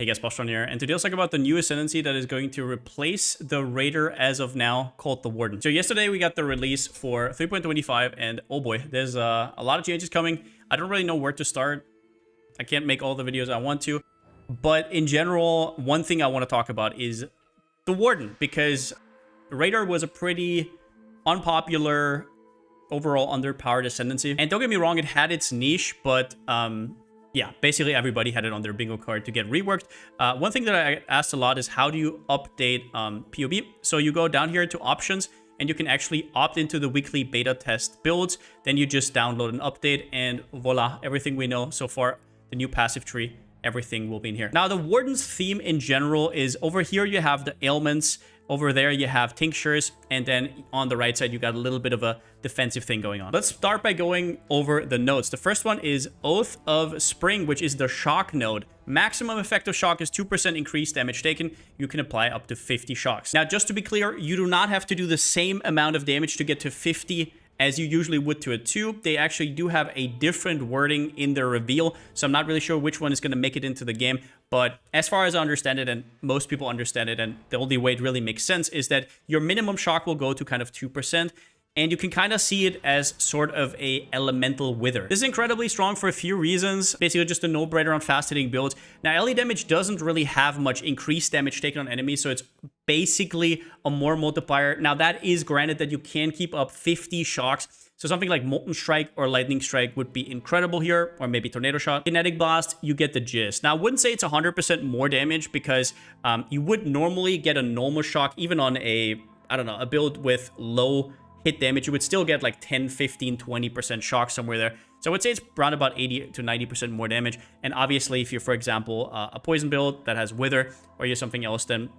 Hey guys, Palsteron here, and today let's talk about the new Ascendancy that is going to replace the Raider as of now, called the Warden. So yesterday we got the release for 3.25, and oh boy, there's a lot of changes coming. I don't really know where to start. I can't make all the videos I want to, but in general, one thing I want to talk about is the Warden, because Raider was a pretty unpopular, overall underpowered Ascendancy. And don't get me wrong, it had its niche, but yeah, basically everybody had it on their bingo card to get reworked. One thing that I asked a lot is how do you update PoE? So you go down here to options and you can actually opt into the weekly beta test builds. Then you just download an update and voila, everything we know so far, the new passive tree, everything will be in here. Now the Warden's theme in general is over here you have the ailments, over there you have tinctures, and then on the right side you got a little bit of a defensive thing going on. Let's start by going over the nodes. The first one is Oath of Spring, which is the shock node. Maximum effective shock is 2% increased damage taken. You can apply up to 50 shocks. Now, just to be clear, you do not have to do the same amount of damage to get to 50 as you usually would to a 2. They actually do have a different wording in their reveal, so I'm not really sure which one is going to make it into the game. But as far as I understand it, and most people understand it, and the only way it really makes sense is that your minimum shock will go to kind of 2%, and you can kind of see it as sort of a elemental wither. This is incredibly strong for a few reasons. Basically just a no-brainer on fast-hitting builds. Now, LE damage doesn't really have much increased damage taken on enemies, so it's basically a more multiplier. Now, that is granted that you can keep up 50 shocks. So something like Molten Strike or Lightning Strike would be incredible here, or maybe Tornado Shot. Kinetic Blast, you get the gist. Now, I wouldn't say it's 100% more damage because you would normally get a normal shock, even on a, I don't know, a build with low hit damage. You would still get like 10, 15, 20% shock somewhere there. So I would say it's around about 80 to 90% more damage. And obviously, if you're, for example, a poison build that has Wither, or you're something else, then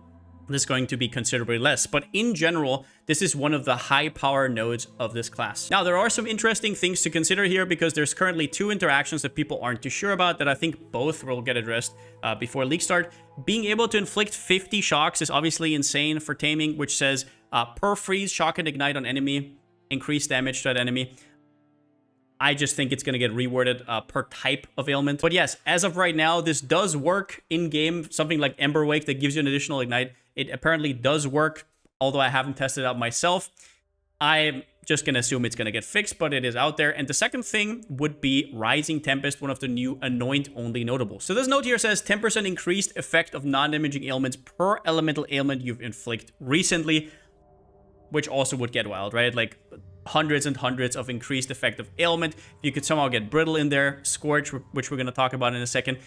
this is going to be considerably less. But in general, this is one of the high power nodes of this class. Now, there are some interesting things to consider here because there's currently 2 interactions that people aren't too sure about that I think both will get addressed before league start. Being able to inflict 50 shocks is obviously insane for taming, which says per freeze, shock and ignite on enemy, increase damage to that enemy. I just think it's going to get reworded per type of ailment. But yes, as of right now, this does work in-game. Something like Ember Wake that gives you an additional ignite. It apparently does work, although I haven't tested it out myself. I'm just going to assume it's going to get fixed, but it is out there. And the second thing would be Rising Tempest, one of the new Anoint-only notables. So this note here says 10% increased effect of non-damaging ailments per elemental ailment you've inflicted recently, which also would get wild, right? Like hundreds and hundreds of increased effective ailment. If you could somehow get Brittle in there, Scorch, which we're going to talk about in a second,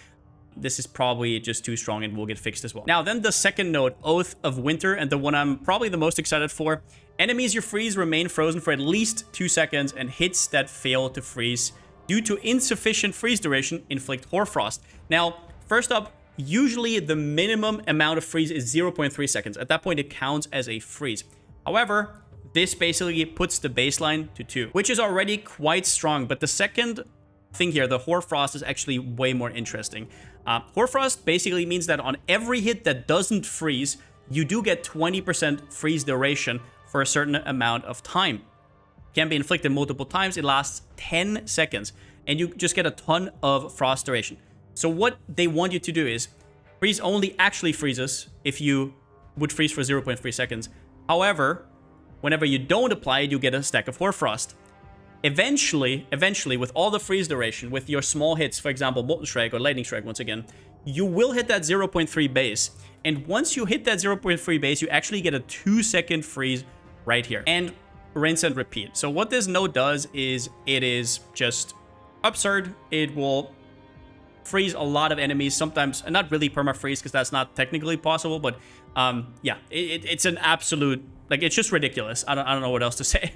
this is probably just too strong and will get fixed as well. Now, then the second node, Oath of Winter, and the one I'm probably the most excited for. Enemies you freeze remain frozen for at least 2 seconds, and hits that fail to freeze due to insufficient freeze duration inflict Hoarfrost. Now, first up, usually the minimum amount of freeze is 0.3 seconds. At that point, it counts as a freeze. However, this basically puts the baseline to 2, which is already quite strong. But the second thing here, the Hoarfrost, is actually way more interesting. Hoarfrost basically means that on every hit that doesn't freeze, you do get 20% freeze duration for a certain amount of time. It can be inflicted multiple times. It lasts 10 seconds, and you just get a ton of frost duration. So what they want you to do is freeze only actually freezes if you would freeze for 0.3 seconds. However, whenever you don't apply it, you get a stack of Hoarfrost. Eventually, with all the freeze duration, with your small hits, for example, Molten Strike or Lightning Strike once again, you will hit that 0.3 base. And once you hit that 0.3 base, you actually get a 2-second freeze right here. And rinse and repeat. So what this node does is it is just absurd. It will freeze a lot of enemies, sometimes not really perma-freeze because that's not technically possible, but yeah, it's an absolute, like, it's just ridiculous. I don't know what else to say.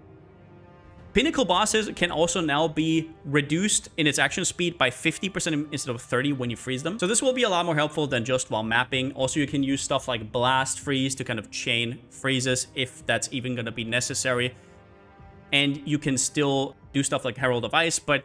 Pinnacle bosses can also now be reduced in its action speed by 50% instead of 30 when you freeze them. So this will be a lot more helpful than just while mapping. Also, you can use stuff like Blast Freeze to kind of chain freezes if that's even going to be necessary. And you can still do stuff like Herald of Ice, but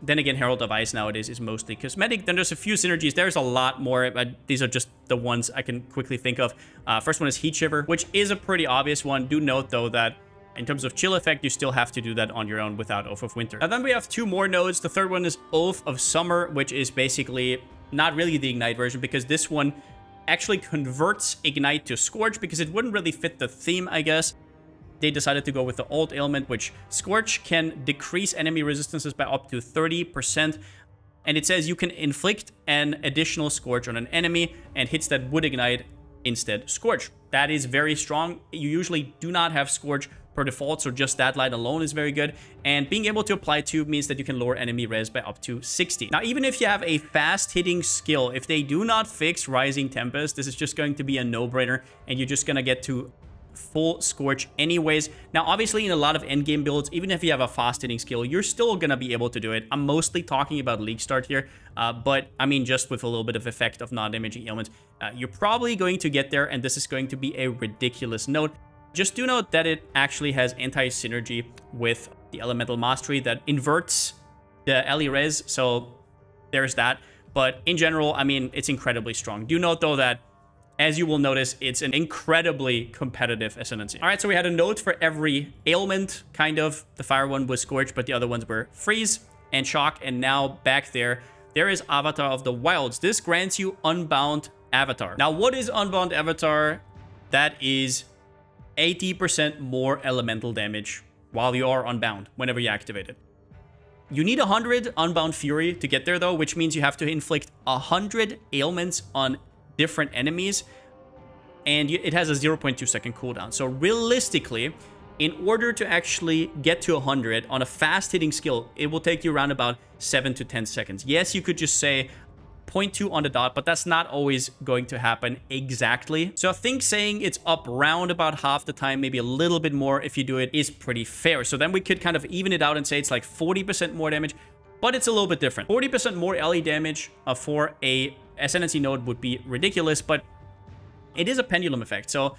then again, Herald of Ice nowadays is mostly cosmetic. Then there's a few synergies. There's a lot more, but these are just the ones I can quickly think of. First one is Heat Shiver, which is a pretty obvious one. Do note, though, that in terms of chill effect, you still have to do that on your own without Oath of Winter. And then we have 2 more nodes. The third one is Oath of Summer, which is basically not really the Ignite version, because this one actually converts Ignite to Scorch, because it wouldn't really fit the theme, I guess. They decided to go with the old ailment, which Scorch can decrease enemy resistances by up to 30%. And it says you can inflict an additional Scorch on an enemy, and hits that would ignite instead Scorch. That is very strong. You usually do not have Scorch per default, so just that line alone is very good. And being able to apply Tube means that you can lower enemy res by up to 60. Now, even if you have a fast-hitting skill, if they do not fix Rising Tempest, this is just going to be a no-brainer, and you're just gonna get to full Scorch anyways. Now, obviously, in a lot of endgame builds, even if you have a fast-hitting skill, you're still gonna be able to do it. I'm mostly talking about League Start here, but I mean, just with a little bit of effect of non-damaging ailments, you're probably going to get there, and this is going to be a ridiculous node. Just do note that it actually has anti-synergy with the Elemental Mastery that inverts the Ele res, so there's that. But in general, I mean, it's incredibly strong. Do note, though, that as you will notice, it's an incredibly competitive Ascendancy. All right, so we had a node for every ailment, kind of. The fire one was Scorch, but the other ones were Freeze and Shock. And now back there is Avatar of the Wilds. This grants you Unbound Avatar. Now, what is Unbound Avatar? That is 80% more elemental damage while you are unbound whenever you activate it. You need 100 Unbound Fury to get there, though, which means you have to inflict 100 ailments on different enemies, and it has a 0.2 second cooldown. So realistically, in order to actually get to 100 on a fast-hitting skill, it will take you around about 7 to 10 seconds. Yes, you could just say 0.2 on the dot, but that's not always going to happen exactly. So I think saying it's up round about half the time, maybe a little bit more if you do it, is pretty fair. So then we could kind of even it out and say it's like 40% more damage, but it's a little bit different. 40% more LE damage for a Ascendancy node would be ridiculous, but it is a pendulum effect. So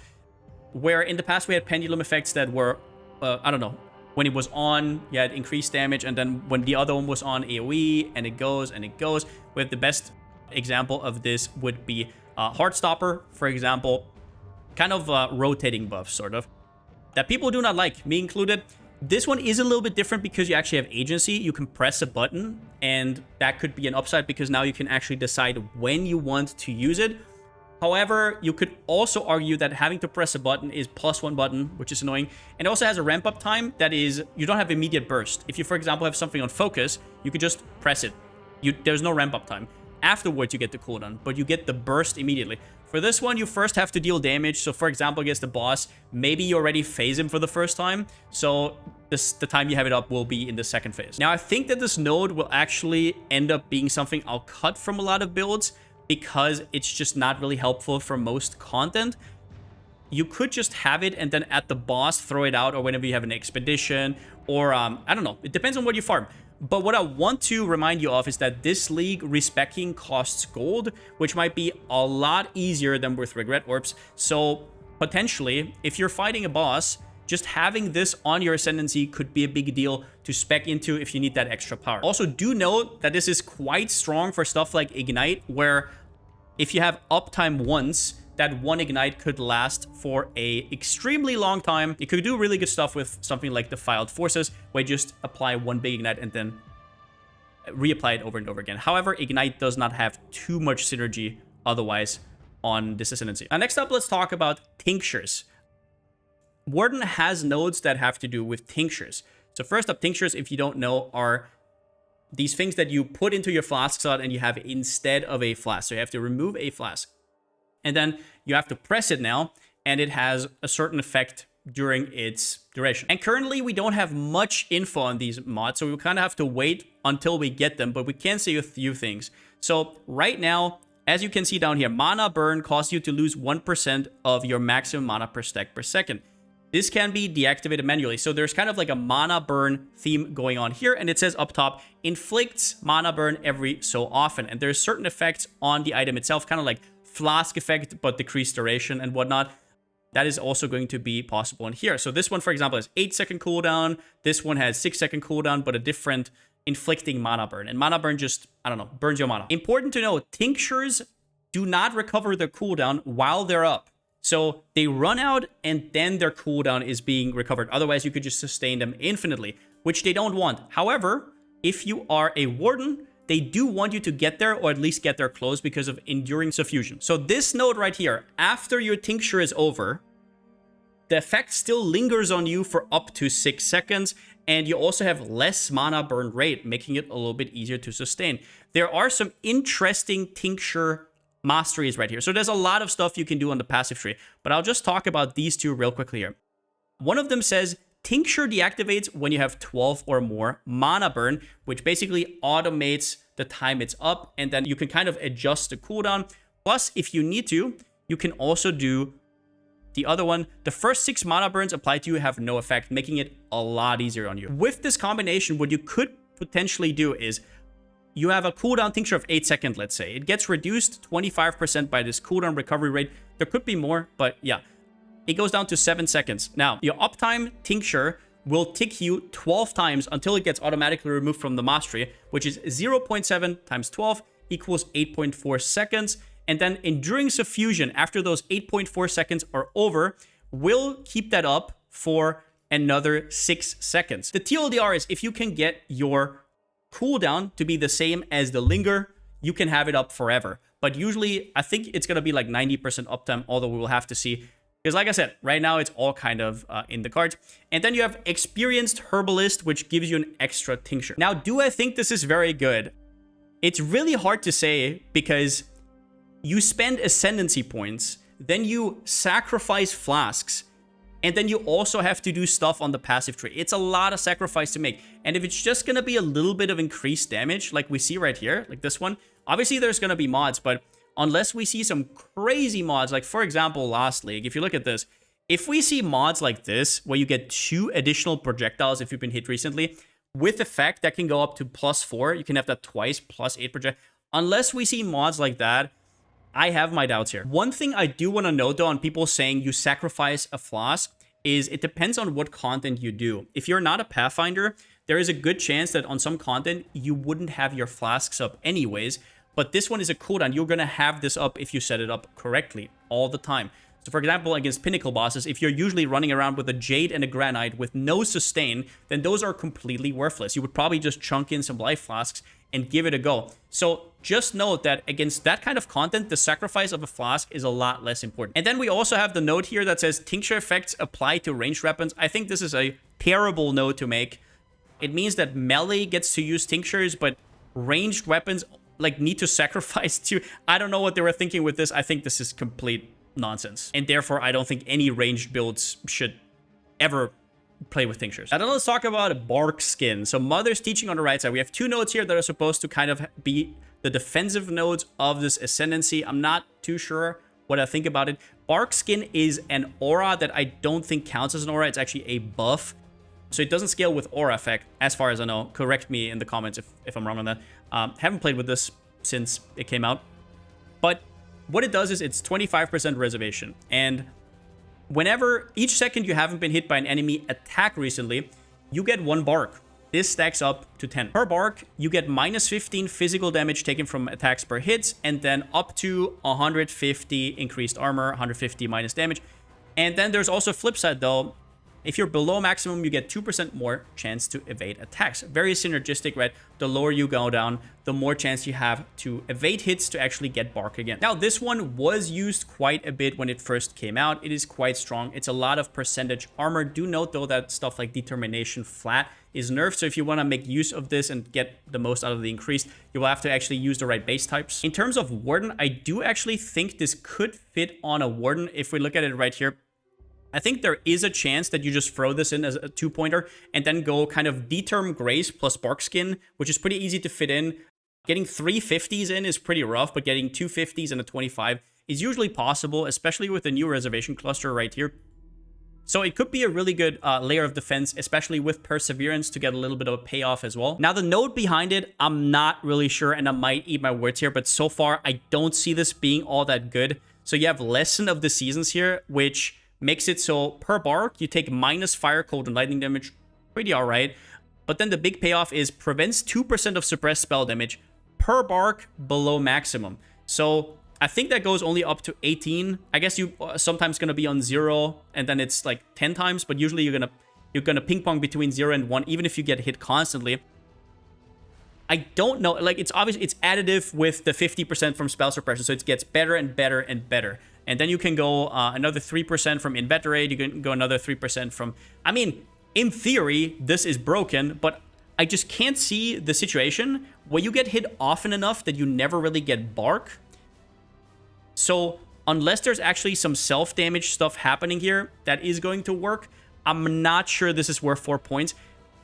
where in the past we had pendulum effects that were, I don't know, when it was on, you had increased damage, and then when the other one was on, AoE, and it goes, and it goes. With the best example of this would be Heartstopper, for example. Kind of rotating buff, sort of, that people do not like, me included. This one is a little bit different because you actually have agency. You can press a button, and that could be an upside because now you can actually decide when you want to use it. However, you could also argue that having to press a button is +1 button, which is annoying. And it also has a ramp-up time that is, you don't have immediate burst. If you, for example, have something on focus, you could just press it. There's no ramp-up time. Afterwards, you get the cooldown, but you get the burst immediately. For this one, you first have to deal damage. So, for example, against the boss, maybe you already phase him for the first time. So, the time you have it up will be in the second phase. Now, I think that this node will actually end up being something I'll cut from a lot of builds, because it's just not really helpful for most content. You could just have it and then at the boss throw it out, or whenever you have an expedition, or I don't know, it depends on what you farm. But what I want to remind you of is that this league respecking costs gold, which might be a lot easier than with Regret Orbs. So potentially, if you're fighting a boss, just having this on your Ascendancy could be a big deal to spec into if you need that extra power. Also, do note that this is quite strong for stuff like Ignite, where if you have uptime once, that one Ignite could last for a extremely long time. You could do really good stuff with something like Defiled Forces, where you just apply one big Ignite and then reapply it over and over again. However, Ignite does not have too much synergy otherwise on this Ascendancy. Now, next up, let's talk about Tinctures. Warden has nodes that have to do with Tinctures. So first up, Tinctures, if you don't know, are these things that you put into your flask slot and you have instead of a flask. So you have to remove a flask. And then you have to press it now, and it has a certain effect during its duration. And currently, we don't have much info on these mods, so we kind of have to wait until we get them, but we can say a few things. So right now, as you can see down here, mana burn costs you to lose 1% of your maximum mana per stack per second. This can be deactivated manually. So there's kind of like a mana burn theme going on here. And it says up top, inflicts mana burn every so often. And there's certain effects on the item itself, kind of like flask effect, but decreased duration and whatnot. That is also going to be possible in here. So this one, for example, has 8-second cooldown. This one has 6-second cooldown, but a different inflicting mana burn. And mana burn just, I don't know, burns your mana. Important to know, tinctures do not recover their cooldown while they're up. So they run out and then their cooldown is being recovered. Otherwise, you could just sustain them infinitely, which they don't want. However, if you are a Warden, they do want you to get there, or at least get there close, because of Enduring Suffusion. So this node right here, after your tincture is over, the effect still lingers on you for up to 6 seconds, and you also have less mana burn rate, making it a little bit easier to sustain. There are some interesting tincture masteries right here. So there's a lot of stuff you can do on the passive tree, but I'll just talk about these two real quickly here. One of them says tincture deactivates when you have 12 or more mana burn, which basically automates the time it's up, and then you can kind of adjust the cooldown. Plus, if you need to, you can also do the other one. The first 6 mana burns applied to you have no effect, making it a lot easier on you. With this combination, what you could potentially do is you have a cooldown tincture of 8 seconds, let's say. It gets reduced 25% by this cooldown recovery rate. There could be more, but yeah. It goes down to 7 seconds. Now, your uptime tincture will tick you 12 times until it gets automatically removed from the mastery, which is 0.7 times 12 equals 8.4 seconds. And then Enduring Suffusion, after those 8.4 seconds are over, will keep that up for another 6 seconds. The TLDR is if you can get your cooldown to be the same as the linger, you can have it up forever. But usually, I think it's going to be like 90% uptime, although we will have to see. Because like I said, right now it's all kind of in the cards. And then you have Experienced Herbalist, which gives you an extra tincture. Now, do I think this is very good? It's really hard to say, because you spend Ascendancy points, then you sacrifice flasks, and then you also have to do stuff on the passive tree. It's a lot of sacrifice to make. And if it's just going to be a little bit of increased damage, like we see right here, like this one, obviously there's going to be mods, but unless we see some crazy mods, like for example, last league, if you look at this, if we see mods like this, where you get 2 additional projectiles if you've been hit recently, with effect that can go up to +4, you can have that twice, +8 project. Unless we see mods like that, I have my doubts here. One thing I do want to note though on people saying you sacrifice a flask is it depends on what content you do. If you're not a Pathfinder, there is a good chance that on some content you wouldn't have your flasks up anyways, but this one is a cooldown. You're going to have this up if you set it up correctly all the time. So for example, against Pinnacle bosses, if you're usually running around with a Jade and a Granite with no sustain, then those are completely worthless. You would probably just chunk in some life flasks and give it a go. So just note that against that kind of content, the sacrifice of a flask is a lot less important. And then we also have the note here that says tincture effects apply to ranged weapons. I think this is a terrible note to make. It means that melee gets to use tinctures, but ranged weapons like need to sacrifice to. I don't know what they were thinking with this. I think this is complete nonsense. And therefore, I don't think any ranged builds should ever play with tinctures. Now, then let's talk about Bark Skin. So Mother's Teaching on the right side. We have 2 nodes here that are supposed to kind of be the defensive nodes of this Ascendancy. I'm not too sure what I think about it. Bark Skin is an aura that I don't think counts as an aura. It's actually a buff. So it doesn't scale with aura effect, as far as I know. Correct me in the comments if I'm wrong on that. Haven't played with this since it came out. But what it does is it's 25% reservation. And whenever, each second you haven't been hit by an enemy attack recently, you get 1 bark. This stacks up to 10. Per bark, you get -15 physical damage taken from attacks per hits, and then up to 150 increased armor, 150 minus damage. And then there's also a flip side though. If you're below maximum, you get 2% more chance to evade attacks. Very synergistic, right? The lower you go down, the more chance you have to evade hits to actually get bark again. Now, this one was used quite a bit when it first came out. It is quite strong. It's a lot of percentage armor. Do note, though, that stuff like Determination Flat is nerfed. So if you want to make use of this and get the most out of the increase, you will have to actually use the right base types. In terms of Warden, I do actually think this could fit on a Warden. If we look at it right here, I think there is a chance that you just throw this in as a 2-pointer and then go kind of Determ Grace plus Bark Skin, which is pretty easy to fit in. Getting 3 50s in is pretty rough, but getting 2 50s and a 25 is usually possible, especially with the new reservation cluster right here. So it could be a really good layer of defense, especially with Perseverance to get a little bit of a payoff as well. Now, the node behind it, I'm not really sure, and I might eat my words here, but so far, I don't see this being all that good. So you have Lesson of the Seasons here, which makes it so per bark, you take minus fire, cold, and lightning damage. Pretty alright. But then the big payoff is prevents 2% of suppressed spell damage per bark below maximum. So I think that goes only up to 18. I guess you sometimes gonna be on 0, and then it's like 10 times, but usually you're gonna ping pong between 0 and 1, even if you get hit constantly. I don't know. Like, it's obvious it's additive with the 50% from spell suppression, so it gets better and better and better. And then you can go another 3% from Inveterate. You can go another 3% from... I mean, in theory, this is broken, but I just can't see the situation where you get hit often enough that you never really get Bark. So unless there's actually some self-damage stuff happening here that is going to work, I'm not sure this is worth 4 points.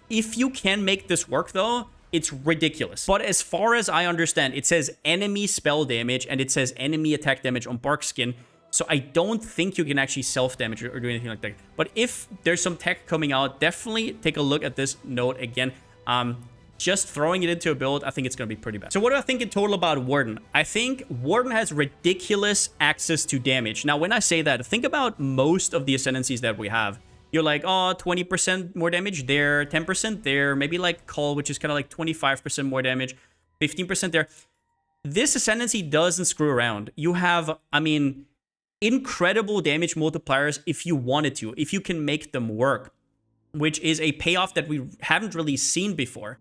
If you can make this work, though, it's ridiculous. But as far as I understand, it says enemy spell damage and it says enemy attack damage on Bark Skin. So I don't think you can actually self-damage or do anything like that. But if there's some tech coming out, definitely take a look at this node again. Just throwing it into a build, I think it's going to be pretty bad. So what do I think in total about Warden? I think Warden has ridiculous access to damage. Now, when I say that, think about most of the Ascendancies that we have. You're like, oh, 20% more damage there, 10% there, maybe like Cull, which is kind of like 25% more damage, 15% there. This Ascendancy doesn't screw around. You have, I mean, incredible damage multipliers if you wanted to, if you can make them work, which is a payoff that we haven't really seen before.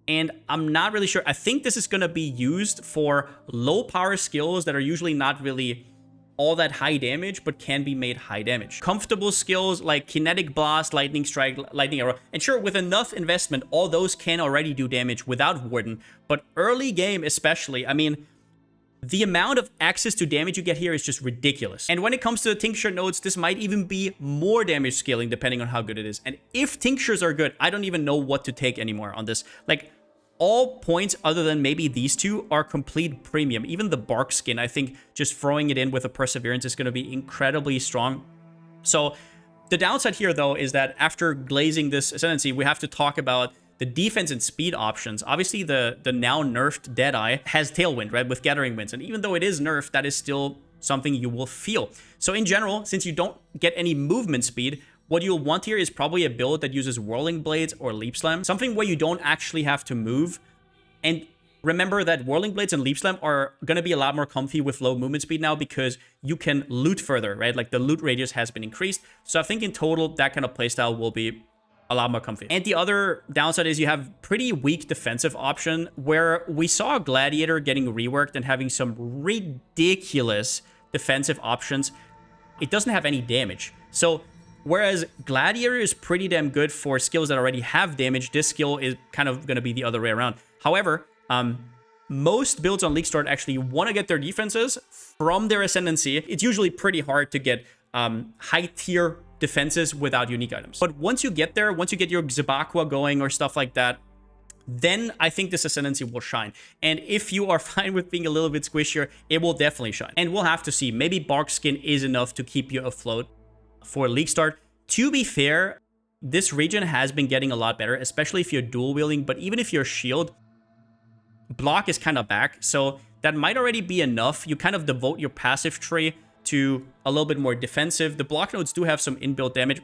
And I'm not really sure. I think this is going to be used for low power skills that are usually not really all that high damage, but can be made high damage. Comfortable skills like Kinetic Blast, Lightning Strike, Lightning Arrow. And sure, with enough investment, all those can already do damage without Warden. But early game especially, I mean, the amount of access to damage you get here is just ridiculous. And when it comes to the Tincture Nodes, this might even be more damage scaling depending on how good it is. And if Tinctures are good, I don't even know what to take anymore on this. Like, all points other than maybe these two are complete premium. Even the Bark Skin, I think just throwing it in with a Perseverance is going to be incredibly strong. So the downside here, though, is that after glazing this Ascendancy, we have to talk about the defense and speed options. Obviously, the now nerfed Deadeye has Tailwind, right, with Gathering Winds. And even though it is nerfed, that is still something you will feel. So in general, since you don't get any movement speed, what you'll want here is probably a build that uses Whirling Blades or Leap Slam, something where you don't actually have to move. And remember that Whirling Blades and Leap Slam are going to be a lot more comfy with low movement speed now because you can loot further, right? Like the loot radius has been increased. So I think in total, that kind of playstyle will be a lot more comfy. And the other downside is you have pretty weak defensive option where we saw Gladiator getting reworked and having some ridiculous defensive options. It doesn't have any damage. So whereas Gladiator is pretty damn good for skills that already have damage, this skill is kind of going to be the other way around. However, most builds on League Start actually want to get their defenses from their Ascendancy. It's usually pretty hard to get high-tier defenses without unique items. But once you get there, once you get your Xibaqua going or stuff like that, then I think this Ascendancy will shine. And if you are fine with being a little bit squishier, it will definitely shine. And we'll have to see. Maybe Bark Skin is enough to keep you afloat for League Start. To be fair, this region has been getting a lot better, especially if you're dual wielding, but even if you're shield, block is kind of back, so that might already be enough. You kind of devote your passive tree to a little bit more defensive. The block nodes do have some inbuilt damage,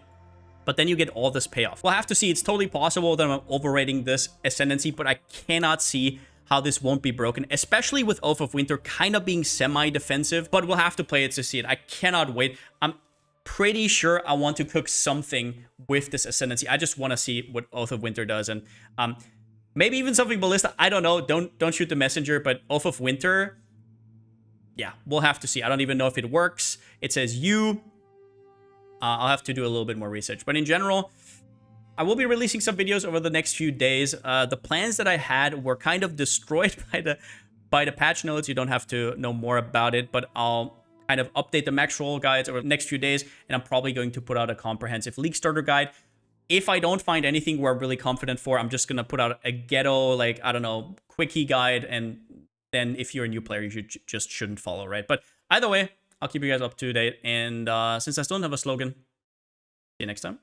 but then you get all this payoff. We'll have to see. It's totally possible that I'm overrating this Ascendancy, but I cannot see how this won't be broken, especially with Oath of Winter kind of being semi-defensive, but we'll have to play it to see it. I cannot wait. I'm pretty sure I want to cook something with this Ascendancy. I just want to see what Oath of Winter does, and maybe even something Ballista. I don't know. Don't shoot the messenger, but Oath of Winter, yeah, we'll have to see. I don't even know if it works. It says you. I'll have to do a little bit more research, but in general, I will be releasing some videos over the next few days. The plans that I had were kind of destroyed by the patch notes. You don't have to know more about it, but I'll kind of update the max roll guides over the next few days, and I'm probably going to put out a comprehensive League Starter guide. If I don't find anything where I'm really confident for, I'm just going to put out a ghetto, like, I don't know, quickie guide, and then if you're a new player, you just shouldn't follow, right? But either way, I'll keep you guys up to date, and since I still don't have a slogan, see you next time.